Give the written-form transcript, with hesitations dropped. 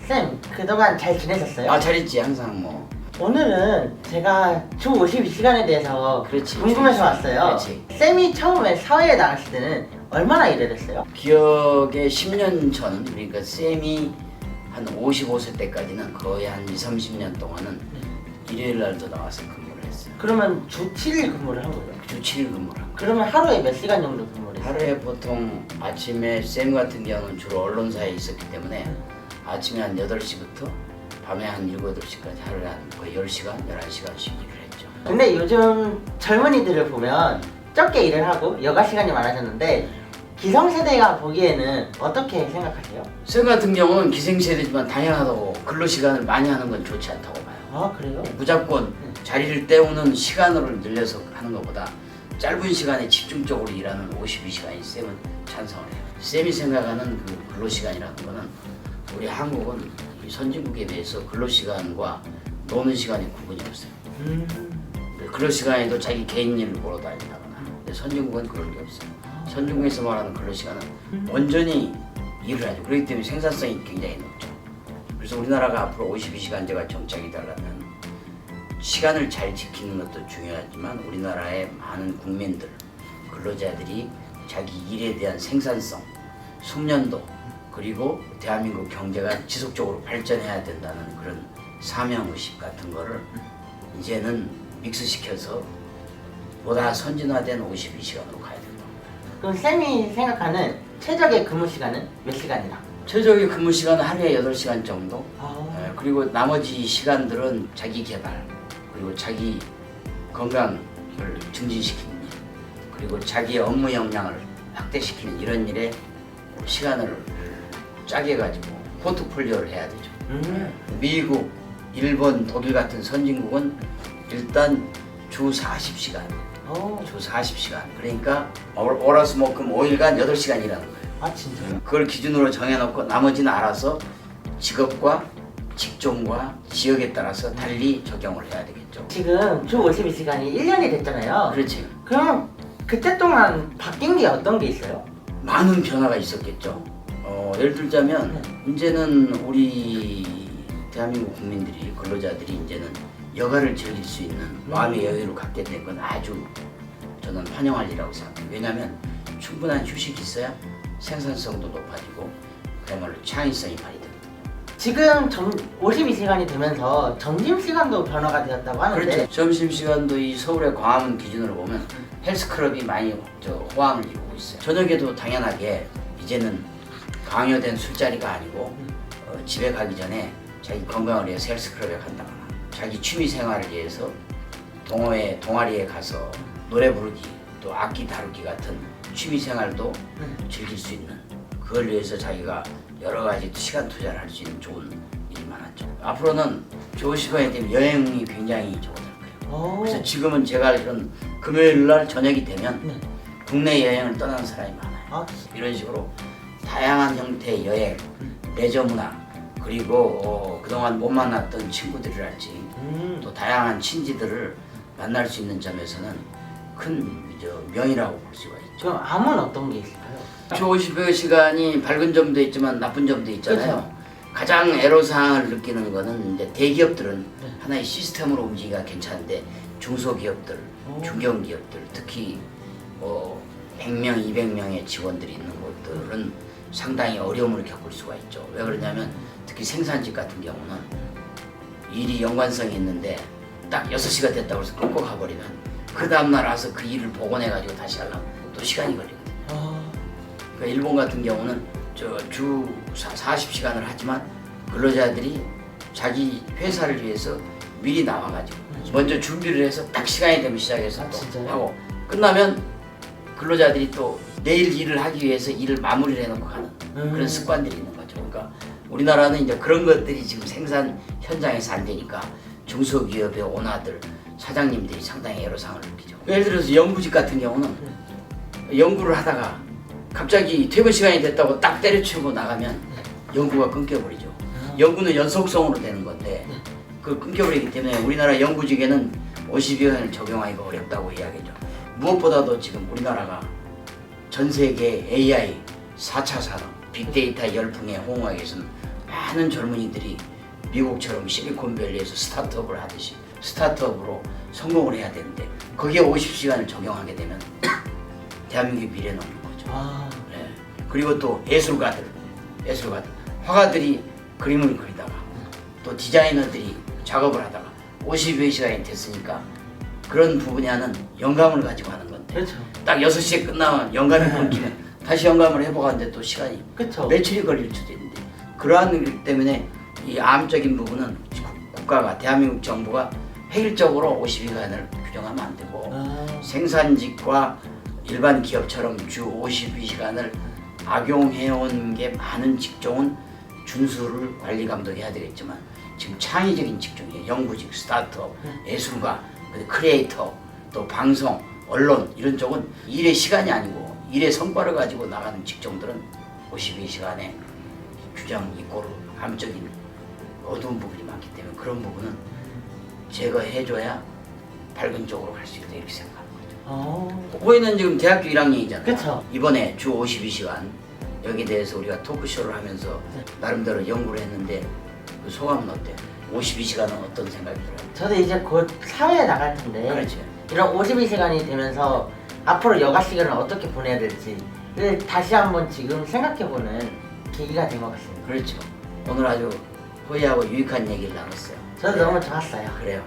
쌤, 그동안 잘 지내셨어요? 아, 잘했지. 항상 뭐. 오늘은 제가 주 52시간에 대해서 그렇지. 궁금해서 왔어요. 그렇지. 쌤이 처음에 사회에 나갔을 때는 얼마나 일을 했어요? 기억에 10년 전, 그러니까 쌤이 한 55세 때까지는 거의 한 2, 30년 동안은 일요일 날도 나와서 근무를 했어요. 그러면 주 7일 근무를 한 거예요? 주 7일 근무를 한 거예요. 그러면 하루에 몇 시간 정도 근무를 했어요? 하루에 보통 아침에 쌤 같은 경우는 주로 언론사에 있었기 때문에 아침에 한 8시부터 밤에 한 7, 8시까지 하루에 한 거의 10시간, 11시간씩 일을 했죠. 근데 요즘 젊은이들을 보면 적게 일을 하고 여가 시간이 많아졌는데 기성세대가 보기에는 어떻게 생각하세요? 쌤 같은 경우는 기생세대지만 당연하다고 근로시간을 많이 하는 건 좋지 않다고 봐요. 아, 그래요? 무조건 자리를 때우는 시간을 늘려서 하는 것보다 짧은 시간에 집중적으로 일하는 52시간이 쌤은 찬성을 해요. 쌤이 생각하는 그 근로시간이라는 거는 우리 한국은 이 선진국에 비해서 근로시간과 노는 시간이 구분이 없어요. 근로시간에도 자기 개인 일을 보러 다닌다거나. 근데 선진국은 그런 게 없어요. 선진국에서 말하는 근로시간은 온전히 일을 하죠. 그렇기 때문에 생산성이 굉장히 높죠. 그래서 우리나라가 앞으로 52시간제가 정착이 되려면 시간을 잘 지키는 것도 중요하지만 우리나라의 많은 국민들, 근로자들이 자기 일에 대한 생산성, 숙련도 그리고 대한민국 경제가 지속적으로 발전해야 된다는 그런 사명의식 같은 거를 이제는 믹스시켜서 보다 선진화된 52시간으로 가야 된다. 그럼 쌤이 생각하는 최적의 근무 시간은 몇 시간이다? 최적의 근무 시간은 하루에 8시간 정도. 아, 그리고 나머지 시간들은 자기 개발, 그리고 자기 건강을 증진시키는 일, 그리고 자기의 업무 역량을 확대시키는 이런 일에 시간을 짜게 가지고 포트폴리오를 해야 되죠. 미국, 일본, 독일 같은 선진국은 일단 주 40시간, 주 40시간. 그러니까 월화수목금 5일간 8시간 일하는 거예요. 아, 진짜요? 그걸 기준으로 정해놓고 나머지는 알아서 직업과 직종과 지역에 따라서 달리 적용을 해야 되겠죠. 지금 주 52시간이 1년이 됐잖아요. 그렇지. 그럼 그때 동안 바뀐 게 어떤 게 있어요? 많은 변화가 있었겠죠. 예를 들자면 이제는 우리 대한민국 국민들이 근로자들이 이제는 여가를 즐길 수 있는 마음의 여유를 갖게 된 건 아주 저는 환영할 일이라고 생각해요. 왜냐하면 충분한 휴식이 있어야 생산성도 높아지고 그야말로 창의성이 발휘됩니다. 지금 52시간이 되면서 점심시간도 변화가 되었다고 하는데 그렇죠. 점심시간도 이 서울의 광화문 기준으로 보면 헬스클럽이 많이 호황을 이루고 있어요. 저녁에도 당연하게 이제는 강요된 술자리가 아니고 집에 가기 전에 자기 건강을 위해서 헬스클럽에 간다거나 자기 취미 생활을 위해서 동아리에 가서 노래 부르기 또 악기 다루기 같은 취미 생활도 즐길 수 있는, 그걸 위해서 자기가 여러 가지 시간 투자를 할 수 있는 좋은 일이 많았죠. 앞으로는 주 시간이 되면 여행이 굉장히 좋아질 거예요. 그래서 지금은 제가 알기로는 금요일 날 저녁이 되면 국내 여행을 떠나는 사람이 많아요. 이런 식으로 다양한 형태의 여행, 레저 문화, 그리고 그동안 못 만났던 친구들이랄지 또 다양한 친지들을 만날 수 있는 점에서는 큰 명이라고 볼 수가 있죠. 그럼 암은 어떤 게 있을까요? 주 50시간이 밝은 점도 있지만 나쁜 점도 있잖아요. 가장 애로사항을 느끼는 거는 이제 대기업들은 하나의 시스템으로 움직이기가 괜찮은데 중소기업들, 중견기업들, 특히 100명, 200명의 직원들이 있는 곳들은 상당히 어려움을 겪을 수가 있죠. 왜 그러냐면 특히 생산직 같은 경우는 일이 연관성이 있는데 딱 6시가 됐다고 해서 끊고 가버리면 그 다음날 와서 그 일을 복원해가지고 다시 하려면 또 시간이 걸리거든요. 그러니까 일본 같은 경우는 주 40시간을 하지만 근로자들이 자기 회사를 위해서 미리 나와가지고 먼저 준비를 해서 딱 시간이 되면 시작해서 또 하고 끝나면 근로자들이 또 내일 일을 하기 위해서 일을 마무리를 해놓고 가는 그런 습관들이 있는 거죠. 그러니까 우리나라는 이제 그런 것들이 지금 생산 현장에서 안 되니까 중소기업의 오너들, 사장님들이 상당히 애로사항을 느끼죠. 예를 들어서 연구직 같은 경우는 연구를 하다가 갑자기 퇴근 시간이 됐다고 딱 때려치우고 나가면 연구가 끊겨버리죠. 연구는 연속성으로 되는 건데 그걸 끊겨버리기 때문에 우리나라 연구직에는 52년을 적용하기가 어렵다고 이야기죠. 무엇보다도 지금 우리나라가 전 세계 AI 4차 산업, 빅데이터 열풍에 호응하기 위해서는 많은 젊은이들이 미국처럼 실리콘밸리에서 스타트업을 하듯이 스타트업으로 성공을 해야 되는데 거기에 50시간을 적용하게 되면 대한민국의 미래는 없는 거죠. 아, 네. 그리고 또 예술가들 화가들이 그림을 그리다가 또 디자이너들이 작업을 하다가 52시간이 됐으니까 그런 부분에 하는 영감을 가지고 하는 건데 그렇죠. 딱 6시에 끝나면 영감이 끊기면 다시 영감을 해보가는데 또 시간이 그렇죠. 며칠이 걸릴 수도 있는데 그러한 일 때문에 이 암적인 부분은 국가가 대한민국 정부가 획일적으로 52시간을 규정하면 안 되고 생산직과 일반 기업처럼 주 52시간을 악용해온 게 많은 직종은 준수를 관리 감독해야 되겠지만 지금 창의적인 직종이에요. 연구직, 스타트업, 예술가, 크리에이터, 또 방송, 언론 이런 쪽은 일의 시간이 아니고 일의 성과를 가지고 나가는 직종들은 52시간에 규정 이꼬르 암적인 어두운 부분이 많기 때문에 그런 부분은 제거해줘야 밝은 쪽으로 갈 수 있다 이렇게 생각합니다. 호이는 지금 대학교 1학년이잖아요. 그쵸. 이번에 주 52시간 여기에 대해서 우리가 토크쇼를 하면서 나름대로 연구를 했는데 그 소감은 어때요? 52시간은 어떤 생각이 들어요? 저도 이제 곧 사회에 나갈 텐데 그렇지. 이런 52시간이 되면서 앞으로 여가 시간을 어떻게 보내야 될지를 다시 한번 지금 생각해보는 계기가 된 것 같습니다. 그렇죠. 오늘 아주 호이하고 유익한 얘기를 나눴어요. 저도 너무 좋았어요. 그래요.